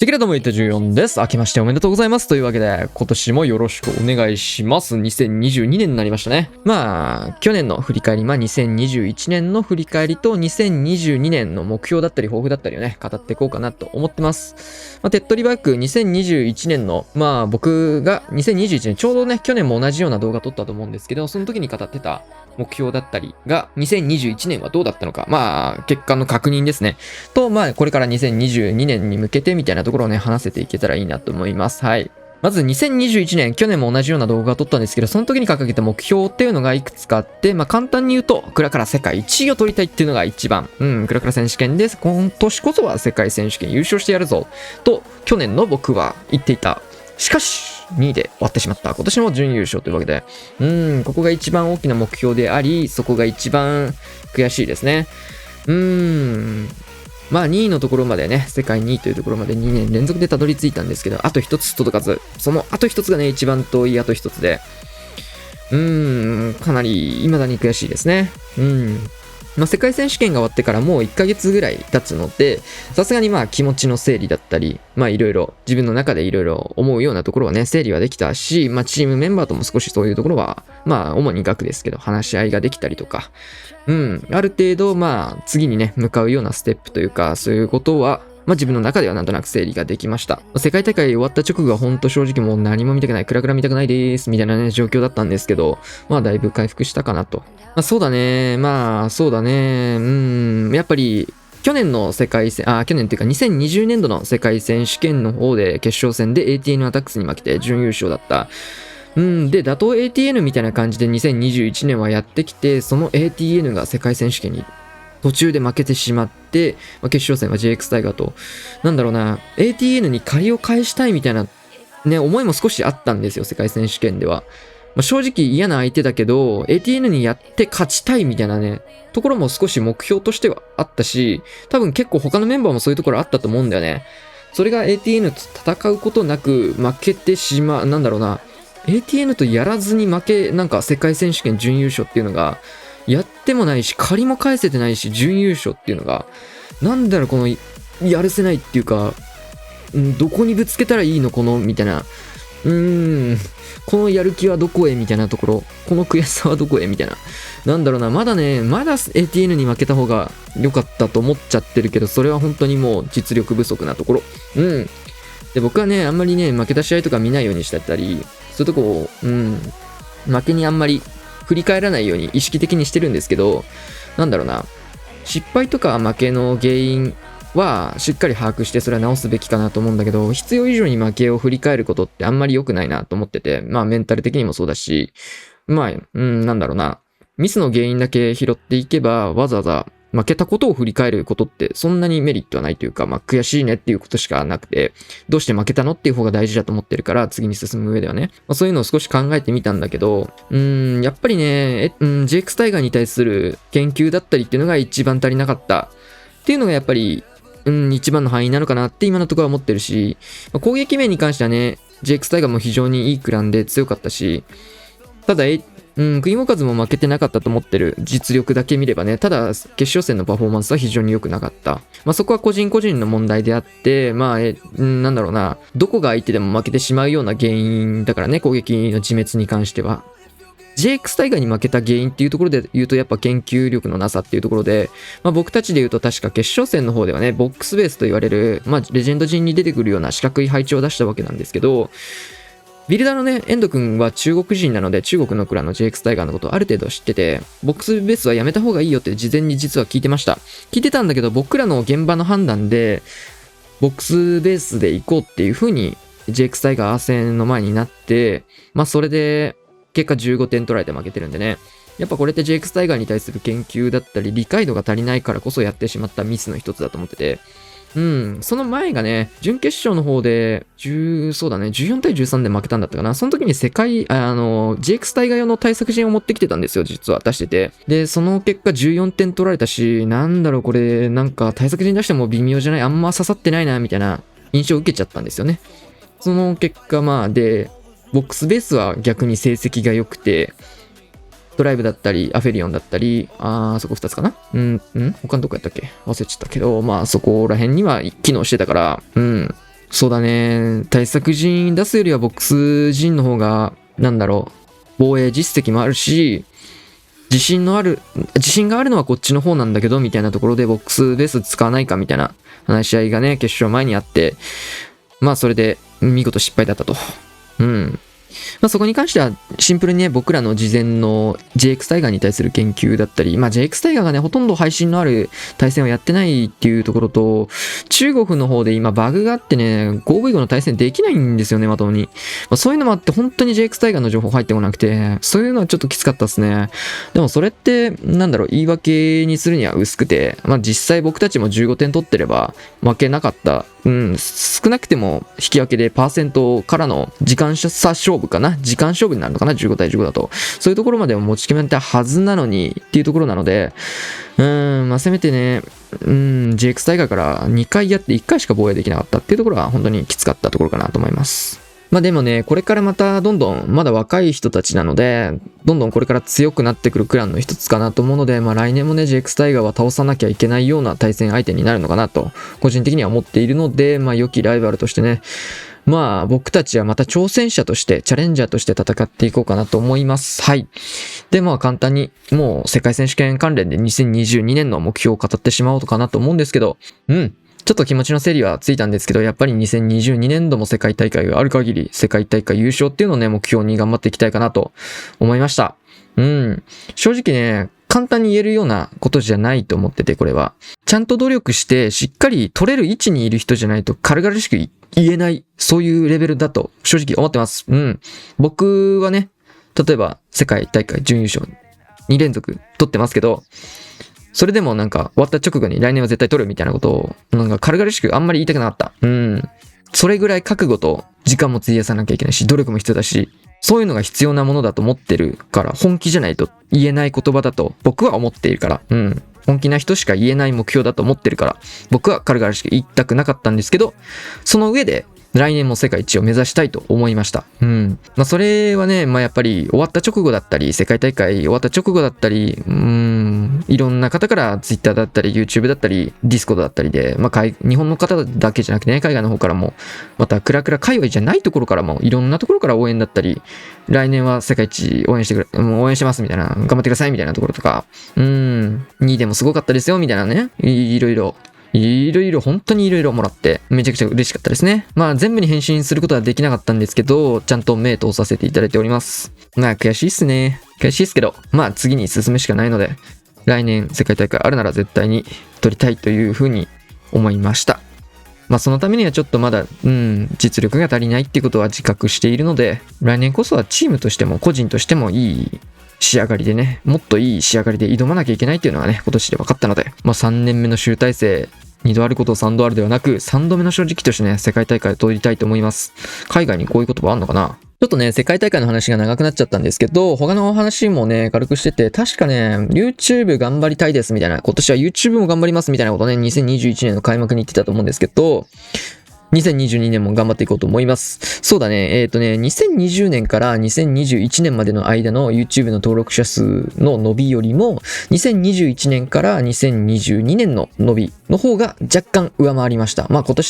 テキラとも言った14です。明けましておめでとうございます。というわけで、今年もよろしくお願いします。2022年になりましたね。去年の振り返り、2021年の振り返りと2022年の目標だったり抱負だったりをね、語っていこうかなと思ってます。手っ取り早く2021年の、僕が2021年、ちょうどね、去年も同じような動画撮ったと思うんですけど、その時に語ってた目標だったりが、2021年はどうだったのか、結果の確認ですね。と、これから2022年に向けてみたいなところをね、話せていけたらいいなと思います。はい。まず2021年、去年も同じような動画を撮ったんですけど、その時に掲げた目標っていうのがいくつかあって、簡単に言うと、クラカラ世界1位を取りたいっていうのが一番。クラカラ選手権です。今年こそは世界選手権優勝してやるぞ。と、去年の僕は言っていた。しかし、2位で終わってしまった。今年も準優勝というわけで。ここが一番大きな目標であり、そこが一番悔しいですね。2位のところまでね、世界2位というところまで2年連続でたどり着いたんですけど、あと一つ届かず、そのあと一つがね、一番遠いあと一つで、かなり未だに悔しいですね。世界選手権が終わってからもう1ヶ月ぐらい経つので、さすがに気持ちの整理だったり、いろいろ自分の中でいろいろ思うようなところはね、整理はできたし、チームメンバーとも少しそういうところは、主に額ですけど、話し合いができたりとか、ある程度、次にね、向かうようなステップというか、そういうことは、自分の中ではなんとなく整理ができました。世界大会終わった直後はほんと正直もう何も見たくない、クラクラ見たくないです、みたいなね、状況だったんですけど、だいぶ回復したかなと。そうだね、やっぱり、去年っていうか2020年度の世界選手権の方で決勝戦で ATN アタックスに負けて準優勝だった。で、打倒 ATN みたいな感じで2021年はやってきて、その ATN が世界選手権に途中で負けてしまって、決勝戦は JX タイガーと、ATN に借りを返したいみたいな、ね、思いも少しあったんですよ、世界選手権では。正直嫌な相手だけど、ATN にやって勝ちたいみたいなね、ところも少し目標としてはあったし、多分結構他のメンバーもそういうところあったと思うんだよね。それが ATN と戦うことなく負けてしまう、ATN とやらずに世界選手権準優勝っていうのが、やってもないし、借りも返せてないし、準優勝っていうのが、この、やるせないっていうか、どこにぶつけたらいいのみたいな。このやる気はどこへみたいなところ、この悔しさはどこへみたいな。まだ ATN に負けた方が良かったと思っちゃってるけど、それは本当にもう実力不足なところ。で、僕はね、あんまりね、負けた試合とか見ないようにしてたり、そういうとこを、負けにあんまり振り返らないように意識的にしてるんですけど、失敗とか負けの原因はしっかり把握してそれは直すべきかなと思うんだけど、必要以上に負けを振り返ることってあんまり良くないなと思ってて、メンタル的にもそうだし、ミスの原因だけ拾っていけば、わざわざ負けたことを振り返ることってそんなにメリットはないというか、悔しいねっていうことしかなくて、どうして負けたのっていう方が大事だと思ってるから、次に進む上ではね。そういうのを少し考えてみたんだけど、やっぱりね、JX タイガーに対する研究だったりっていうのが一番足りなかったっていうのがやっぱり、一番の範囲なのかなって今のところは思ってるし、攻撃面に関してはね、JX タイガーも非常にいいクランで強かったし、ただ、クイモカズも負けてなかったと思ってる実力だけ見ればね、ただ決勝戦のパフォーマンスは非常に良くなかった。そこは個人個人の問題であって、どこが相手でも負けてしまうような原因だからね、攻撃の自滅に関しては。JX タイガーに負けた原因っていうところで言うとやっぱ研究力のなさっていうところで、僕たちで言うと確か決勝戦の方ではね、ボックスベースと言われる、レジェンド陣に出てくるような四角い配置を出したわけなんですけど、ビルダーのね、エンド君は中国人なので、中国のクラの JX タイガーのことをある程度知ってて、ボックスベースはやめた方がいいよって事前に実は聞いてました。聞いてたんだけど、僕らの現場の判断で、ボックスベースで行こうっていう風に JX タイガー戦の前になって、それで結果15点取られて負けてるんでね。やっぱこれって JX タイガーに対する研究だったり理解度が足りないからこそやってしまったミスの一つだと思ってて、その前がね、準決勝の方で、14対13で負けたんだったかな。その時にJX タイガー用の対策陣を持ってきてたんですよ、実は出してて。で、その結果14点取られたし、これ、対策陣出しても微妙じゃない、あんま刺さってないな、みたいな印象を受けちゃったんですよね。その結果、ボックスベースは逆に成績が良くて、ドライブだったり、アフェリオンだったり、そこ2つかな他のどこやったっけ忘れちゃったけど、そこら辺には機能してたから、そうだね。対策陣出すよりはボックス陣の方が、防衛実績もあるし、自信があるのはこっちの方なんだけど、みたいなところでボックスベース使わないかみたいな話し合いがね、決勝前にあって、まあそれで見事失敗だったと。うん。まあそこに関してはシンプルにね、僕らの事前の JX タイガーに対する研究だったり、まあ JX タイガーがね、ほとんど配信のある対戦をやってないっていうところと、中国の方で今バグがあってね、5v5 の対戦できないんですよね、まともに。まあ、そういうのもあって本当に JX タイガーの情報入ってこなくて、そういうのはちょっときつかったですね。でもそれって、言い訳にするには薄くて、まあ実際僕たちも15点取ってれば負けなかった。少なくても引き分けでパーセントからの時間差勝負かな、時間勝負になるのかな、15対15だと。そういうところまでも持ち決めたはずなのにっていうところなので、まあせめてね、JX タイガーから2回やって1回しか防衛できなかったっていうところは本当にきつかったところかなと思います。まあでもね、これからまたどんどんまだ若い人たちなので、どんどんこれから強くなってくるクランの一つかなと思うので、まあ来年もね、JX タイガーは倒さなきゃいけないような対戦相手になるのかなと、個人的には思っているので、まあ良きライバルとしてね、まあ僕たちはまた挑戦者として、チャレンジャーとして戦っていこうかなと思います。はい。で、まあ簡単に、もう世界選手権関連で2022年の目標を語ってしまおうかなと思うんですけど、ちょっと気持ちの整理はついたんですけど、やっぱり2022年度も世界大会がある限り、世界大会優勝っていうのをね、目標に頑張っていきたいかなと思いました。正直ね、簡単に言えるようなことじゃないと思ってて、これは。ちゃんと努力して、しっかり取れる位置にいる人じゃないと軽々しく言えない、そういうレベルだと正直思ってます。僕はね、例えば世界大会準優勝2連続取ってますけど、それでも終わった直後に来年は絶対取るみたいなことを、軽々しくあんまり言いたくなかった。それぐらい覚悟と時間も費やさなきゃいけないし、努力も必要だし、そういうのが必要なものだと思ってるから、本気じゃないと言えない言葉だと僕は思っているから、本気な人しか言えない目標だと思ってるから、僕は軽々しく言いたくなかったんですけど、その上で、来年も世界一を目指したいと思いました。まあそれはね、まあやっぱり終わった直後だったり、世界大会終わった直後だったり、いろんな方から Twitter だったり、YouTube だったり、Discord だったりで、まあ日本の方だけじゃなくてね、海外の方からも、またクラクラ界隈じゃないところからも、いろんなところから応援だったり、来年は世界一応援してますみたいな、頑張ってくださいみたいなところとか、2位でもすごかったですよみたいなね、いろいろ本当にいろいろもらって、めちゃくちゃ嬉しかったですね。まあ全部に返信することはできなかったんですけど、ちゃんと目通させていただいております。まあ悔しいっすね。悔しいっすけど、まあ次に進むしかないので、来年世界大会あるなら絶対に取りたいというふうに思いました。まあそのためにはちょっとまだ、実力が足りないっていうことは自覚しているので、来年こそはチームとしても個人としてもいい仕上がりでね、もっといい仕上がりで挑まなきゃいけないっていうのがね、今年で分かったので、まあ3年目の集大成、2度あることを3度あるではなく、3度目の正直としてね、世界大会を取りたいと思います。海外にこういう言葉あんのかな？ちょっとね、世界大会の話が長くなっちゃったんですけど、他の話もね、軽くしてて、確かね、YouTube 頑張りたいですみたいな、今年は YouTube も頑張りますみたいなことね、2021年の開幕に言ってたと思うんですけど、2022年も頑張っていこうと思います。そうだね。2020年から2021年までの間の YouTube の登録者数の伸びよりも、2021年から2022年の伸びの方が若干上回りました。まあ今年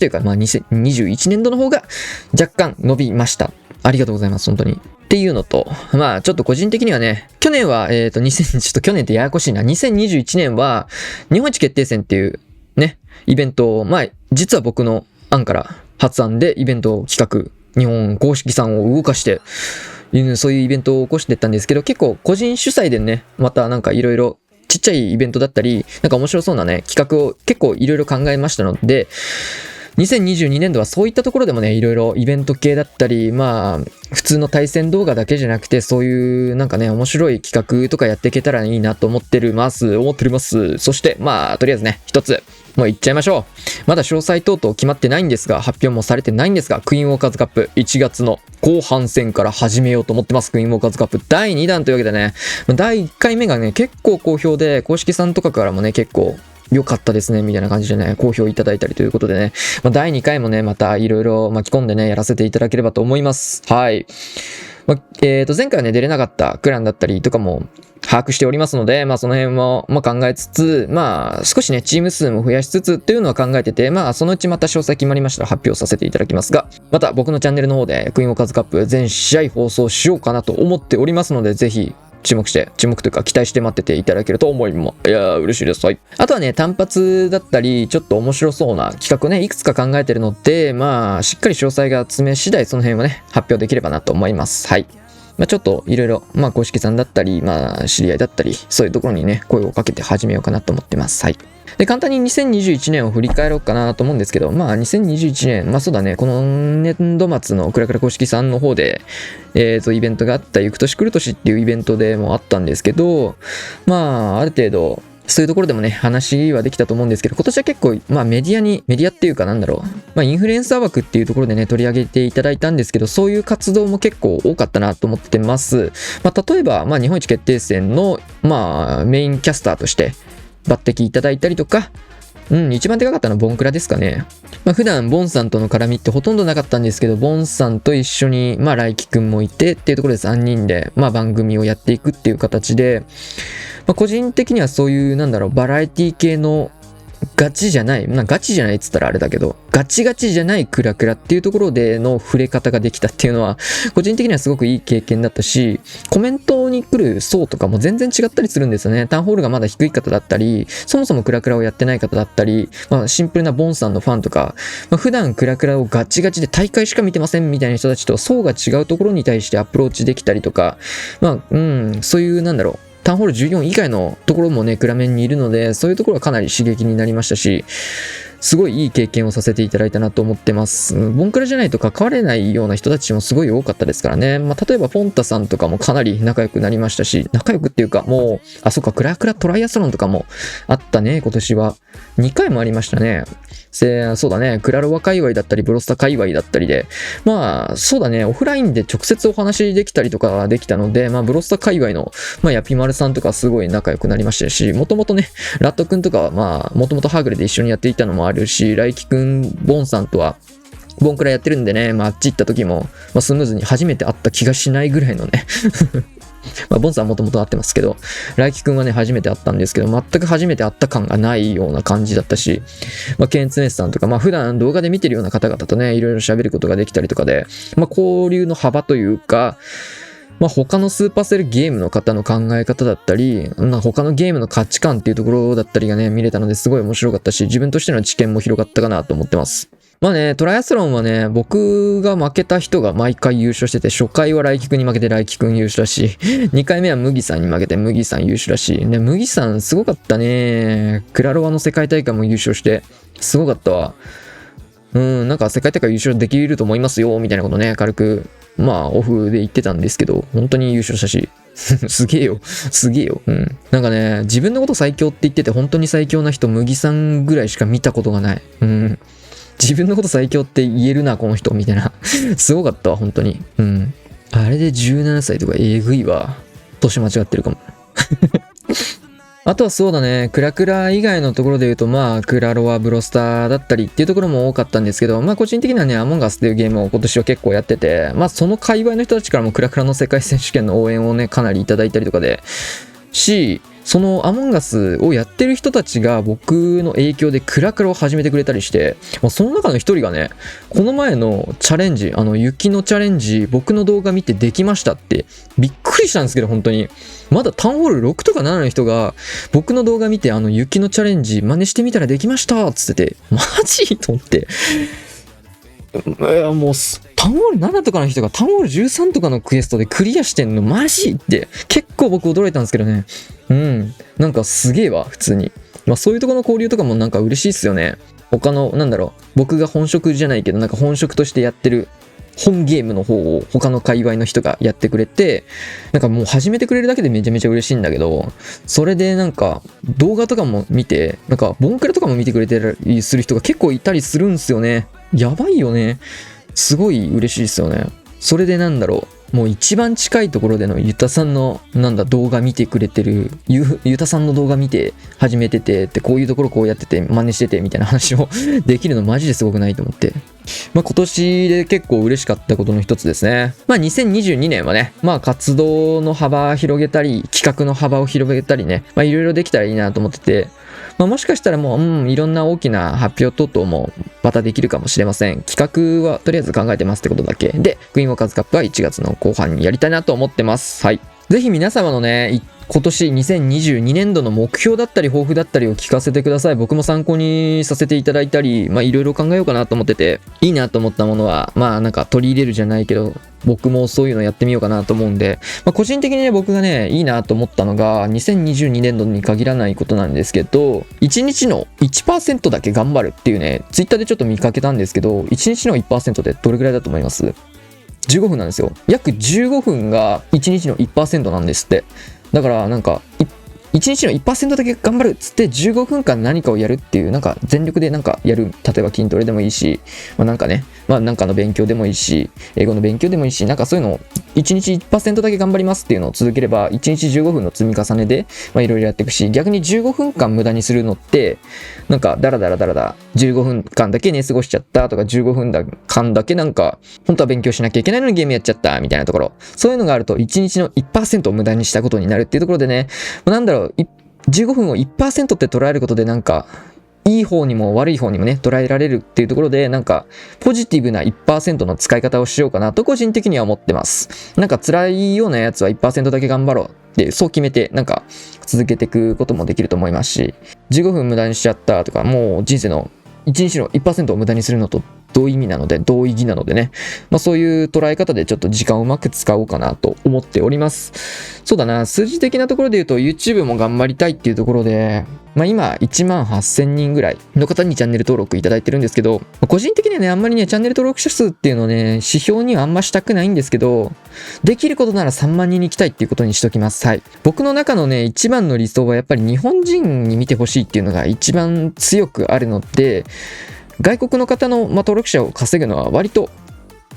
というか、まあ2021年度の方が若干伸びました。ありがとうございます、本当に。っていうのと、まあちょっと個人的にはね、去年は、ちょっと去年ってややこしいな。2021年は日本一決定戦っていうね、イベントを、まあ実は僕の案から発案でイベントを企画、日本公式さんを動かして、そういうイベントを起こしていったんですけど、結構個人主催でね、またいろいろちっちゃいイベントだったり、面白そうなね、企画を結構いろいろ考えましたので、2022年度はそういったところでもね、いろいろイベント系だったり、まあ、普通の対戦動画だけじゃなくて、そういう面白い企画とかやっていけたらいいなと思っております。そして、まあ、とりあえずね、一つ、もう言っちゃいましょう。まだ詳細等々決まってないんですが、発表もされてないんですが、クイーンウォーカーズカップ1月の後半戦から始めようと思ってます。クイーンウォーカーズカップ第2弾というわけでね、第1回目がね、結構好評で、公式さんとかからもね、結構、良かったですね、みたいな感じでね、好評いただいたりということでね、第2回もね、またいろいろ巻き込んでね、やらせていただければと思います。はい。前回はね、出れなかったクランだったりとかも把握しておりますので、その辺も、考えつつ、少しね、チーム数も増やしつつっていうのは考えてて、そのうちまた詳細決まりましたら発表させていただきますが、また僕のチャンネルの方でクイーンオカズカップ全試合放送しようかなと思っておりますので、ぜひ、注目というか期待して待ってていただけると思います。いやー、嬉しいです。はい。あとはね、単発だったり、ちょっと面白そうな企画ね、いくつか考えてるので、しっかり詳細が詰め次第、その辺はね、発表できればなと思います。はい。ちょっといろいろ、公式さんだったり、知り合いだったり、そういうところにね、声をかけて始めようかなと思ってます。はい。で、簡単に2021年を振り返ろうかなと思うんですけど、2021年、そうだね、この年度末のクラクラ公式さんの方で、イベントがあった、ゆく年来る年っていうイベントでもあったんですけど、ある程度、そういうところでもね、話はできたと思うんですけど、今年は結構、メディアっていうかインフルエンサー枠っていうところでね、取り上げていただいたんですけど、そういう活動も結構多かったなと思ってます。例えば、日本一決定戦の、メインキャスターとして抜擢いただいたりとか、一番でかかったのはボンクラですかね。普段ボンさんとの絡みってほとんどなかったんですけど、ボンさんと一緒に、ライキくんもいてっていうところで3人で、番組をやっていくっていう形で、個人的にはそういうバラエティ系のガチじゃない、ガチじゃないっつったらあれだけど、ガチガチじゃないクラクラっていうところでの触れ方ができたっていうのは、個人的にはすごくいい経験だったし、コメントに来る層とかも全然違ったりするんですよね。タウンホールがまだ低い方だったり、そもそもクラクラをやってない方だったり、シンプルなボンさんのファンとか、普段クラクラをガチガチで大会しか見てませんみたいな人たちと層が違うところに対してアプローチできたりとか、そういうタウンホール14以外のところもね、クラメンにいるので、そういうところはかなり刺激になりましたし、すごいいい経験をさせていただいたなと思ってます。ボンクラじゃないと関われないような人たちもすごい多かったですからね。例えばポンタさんとかもかなり仲良くなりましたし、仲良くっていうかもう、そっか、クラクラトライアスロンとかもあったね、今年は。2回もありましたね。そうだね、クラロワ界隈だったり、ブロスタ界隈だったりで、そうだね、オフラインで直接お話できたりとかできたので、ブロスタ界隈の、ヤピマルさんとかすごい仲良くなりましたし、もともとね、ラットくんとかは、もともとハーグレで一緒にやっていたのもあるし、ライキくん、ボンさんとは、ボンクラやってるんでね、あっち行った時も、スムーズに初めて会った気がしないぐらいのねボンさんはもともと会ってますけど、ライキくんはね、初めて会ったんですけど、全く初めて会った感がないような感じだったし、ケンツネスさんとか、普段動画で見てるような方々とね、いろいろ喋ることができたりとかで、交流の幅というか、他のスーパーセルゲームの方の考え方だったり、他のゲームの価値観っていうところだったりがね、見れたのですごい面白かったし、自分としての知見も広がったかなと思ってます。トライアスロンはね、僕が負けた人が毎回優勝してて、初回はライキくんに負けてライキくん優勝だし、2回目は麦さんに負けて麦さん優勝だし、ね、麦さんすごかったね。クラロワの世界大会も優勝して、すごかったわ。世界大会優勝できると思いますよ、みたいなことね、軽く、オフで言ってたんですけど、本当に優勝したし、すげえよ。自分のこと最強って言ってて、本当に最強な人、麦さんぐらいしか見たことがない。自分のこと最強って言えるな、この人、みたいな。すごかったわ、本当に。あれで17歳とかえぐいわ。年間違ってるかも。あとはそうだね、クラクラ以外のところで言うと、クラロワ、ブロスターだったりっていうところも多かったんですけど、個人的にはね、アモンガスっていうゲームを今年は結構やってて、その界隈の人たちからもクラクラの世界選手権の応援をね、かなりいただいたりとかで、そのアモンガスをやってる人たちが僕の影響でクラクラを始めてくれたりして、その中の一人がね、この前のチャレンジ、雪のチャレンジ、僕の動画見てできましたって、びっくりしたんですけど、本当に。まだタウンホール6とか7の人が、僕の動画見て雪のチャレンジ真似してみたらできましたっつってて、マジと思って。もう、タウンホール7とかの人がタウンホール13とかのクエストでクリアしてんのマジって結構僕驚いたんですけどね。すげえわ、普通に。そういうところの交流とかも嬉しいっすよね。他の、僕が本職じゃないけど、本職としてやってる本ゲームの方を他の界隈の人がやってくれて、もう始めてくれるだけでめちゃめちゃ嬉しいんだけど、それで動画とかも見て、ボンクラとかも見てくれてたりする人が結構いたりするんすよね。やばいよね。すごい嬉しいですよね。それでもう一番近いところでのユタさんの動画見てくれてる、ユタさんの動画見て始めててってこういうところこうやってて真似しててみたいな話をできるのマジですごくないと思って、今年で結構嬉しかったことの一つですね。2022年はね、活動の幅広げたり企画の幅を広げたりね、いろいろできたらいいなと思ってて、もしかしたらもう、いろんな大きな発表等々もまたできるかもしれません。企画はとりあえず考えてますってことだけで、クイーンワーカーズカップは1月の後半にやりたいなと思ってます。はい。ぜひ皆様のね、今年2022年度の目標だったり抱負だったりを聞かせてください。僕も参考にさせていただいたり、いろいろ考えようかなと思ってて、いいなと思ったものは、取り入れるじゃないけど、僕もそういうのやってみようかなと思うんで、個人的にね、僕がね、いいなと思ったのが、2022年度に限らないことなんですけど、1日の 1% だけ頑張るっていうね、ツイッターでちょっと見かけたんですけど、1日の 1% ってどれくらいだと思います？ 15 分なんですよ。約15分が1日の 1% なんですって。だから1日の 1% だけ頑張るっつって15分間何かをやるっていう、全力でやる、例えば筋トレでもいいし、なんかの勉強でもいいし、英語の勉強でもいいし、そういうのを1日 1% だけ頑張りますっていうのを続ければ、1日15分の積み重ねで、いろいろやっていくし、逆に15分間無駄にするのって、ダラダラ15分間だけ寝過ごしちゃったとか、15分間だけ本当は勉強しなきゃいけないのにゲームやっちゃったみたいなところ、そういうのがあると1日の 1% を無駄にしたことになるっていうところでね、15分を 1% って捉えることでいい方にも悪い方にもね捉えられるっていうところでポジティブな 1% の使い方をしようかなと個人的には思ってます。辛いようなやつは 1% だけ頑張ろうってそう決めて続けていくこともできると思いますし、15分無駄にしちゃったとか、もう人生の1日の 1% を無駄にするのと同意義なのでね、そういう捉え方でちょっと時間をうまく使おうかなと思っております。そうだな、数字的なところで言うと YouTube も頑張りたいっていうところで、今18,000人ぐらいの方にチャンネル登録いただいてるんですけど、個人的にはねあんまりねチャンネル登録者数っていうのをね指標にはあんましたくないんですけど、できることなら3万人に行きたいっていうことにしときます。はい。僕の中のね一番の理想はやっぱり日本人に見てほしいっていうのが一番強くあるので、外国の方の登録者を稼ぐのは割と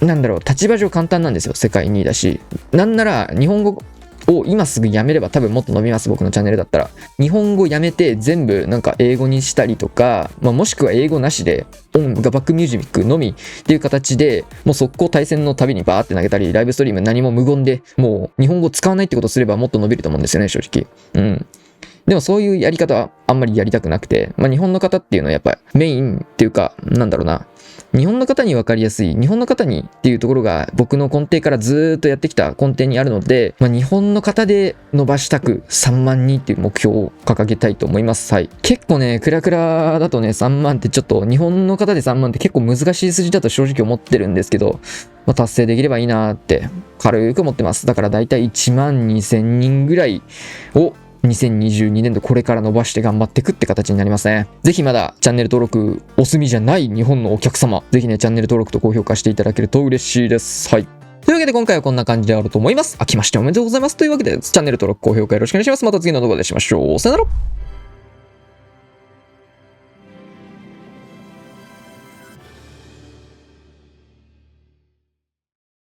立場上簡単なんですよ。世界2位だし、なんなら日本語を今すぐやめれば多分もっと伸びます。僕のチャンネルだったら日本語やめて全部英語にしたりとか、もしくは英語なしでバックミュージックのみっていう形でもう速攻対戦のたびにバーって投げたり、ライブストリーム何も無言でもう日本語使わないってことすればもっと伸びると思うんですよね、正直。でもそういうやり方はあんまりやりたくなくて、日本の方っていうのはやっぱりメインっていうか日本の方に分かりやすい、日本の方にっていうところが僕の根底からずーっとやってきた根底にあるので、日本の方で伸ばしたく3万人っていう目標を掲げたいと思います。はい。結構ね、クラクラだとね、3万ってちょっと日本の方で3万って結構難しい数字だと正直思ってるんですけど、達成できればいいなーって軽く思ってます。だからだいたい1万2000人ぐらいを2022年度これから伸ばして頑張っていくって形になりますね。ぜひまだチャンネル登録お済みじゃない日本のお客様、ぜひねチャンネル登録と高評価していただけると嬉しいです。はい。というわけで今回はこんな感じであると思います。明けましておめでとうございます。というわけでチャンネル登録高評価よろしくお願いします。また次の動画でしましょう。さよなら。